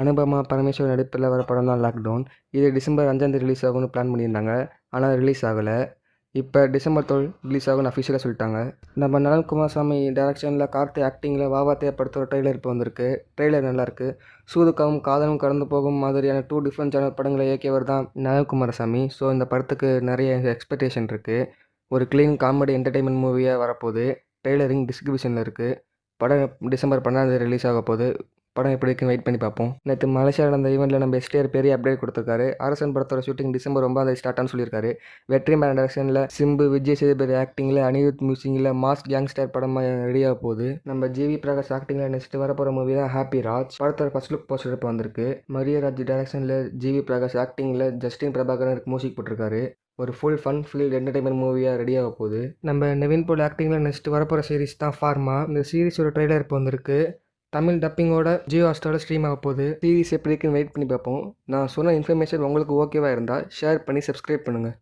அனுபமா பரமேஸ்வரன் நடிப்பில் வர படம் தான் லாக்டவுன். இது டிசம்பர் 5 ரிலீஸ் ஆகும்னு பிளான் பண்ணியிருந்தாங்க. ஆனால் ரிலீஸ் ஆகலை. இப்போ டிசம்பர் 12 ரிலீஸ் ஆகும்னு அஃபிஷியலாக சொல்லிட்டாங்க. நம்ம நலன் குமாரசாமி டைரக்ஷனில் கார்த்தி ஆக்டிங்கில் வாவாத்தைய படத்தோட ட்ரெய்லர் இப்போ வந்திருக்கு. ட்ரெய்லர் நல்லாயிருக்கு. சூதுக்காவும் காதலும் கடந்து போகும் மாதிரியான 2 டிஃப்ரெண்ட் ஜானர் படங்களை இயக்கியவர் தான் நலன் குமாரசாமி. ஸோ இந்த படத்துக்கு நிறைய எக்ஸ்பெக்டேஷன் இருக்குது. ஒரு க்ளீன் காமெடி என்டர்டெயின்மெண்ட் மூவியாக வரப்போகுது. ட்ரெய்லரிங் டிஸ்ட்ரிபியூஷனில் இருக்குது. படம் டிசம்பர் 12 ரிலீஸ் ஆக போகுது. படம் எப்படி இருக்குன்னு வெயிட் பண்ணி பார்ப்போம். நேற்று மலேசியா நடந்த ஈவெண்ட்டில் நம்ம எஸ்டிஆர் பெரிய அப்டேட் கொடுத்துருக்காரு. அரசன் படத்தோட ஷூட்டிங் டிசம்பர் 9 ஸ்டார்ட்னு சொல்லியிருக்காரு. வெற்றிமாறன் டைரக்ஷனில் சிம்பு, விஜய் சேதுபதி ஆக்டிங்கில், அனிருத் மியூசிக்கில் மாஸ் கேங்ஸ்டர் படமாக ரெடியாக போகுது. நம்ம ஜிவி பிரகாஷ் ஆக்டிங்கில் நெக்ஸ்ட் வரப்போகிற மூவி தான் ஹாப்பி ராஜ். படத்தோட ஃபர்ஸ்ட் லுக் போஸ்டர் இப்போ வந்திருக்கு. மரியராஜ் டைரக்ஷனில் ஜிவி பிரகாஷ் ஆக்டிங்கில் ஜஸ்டின் பிரபாகரன் மியூசிக் போட்டிருக்காரு. ஒரு ஃபுல் ஃபன் ஃபீல்ட் என்டர்டைன்மெண்ட் மூவியாக ரெடியாக போகுது. நம்ம நவீன் போல் ஆக்டிங்கில் நெக்ஸ்ட் வரப்போகிற சீரிஸ் தான் ஃபார்மா. இந்த சீரிஸோட ட்ரெய்லர் இப்போ வந்திருக்கு. தமிழ் டப்பிங்கோட ஜியோ ஹாட்ஸ்டாரில் ஸ்ட்ரீம் ஆக போகுது. சீரிஸ் எப்படி இருக்குன்னு வெயிட் பண்ணி பார்ப்போம். நான் சொன்ன இன்ஃபர்மேஷன் உங்களுக்கு ஓகேவா இருந்தால் ஷேர் பண்ணி சப்ஸ்கிரைப் பண்ணுங்கள்.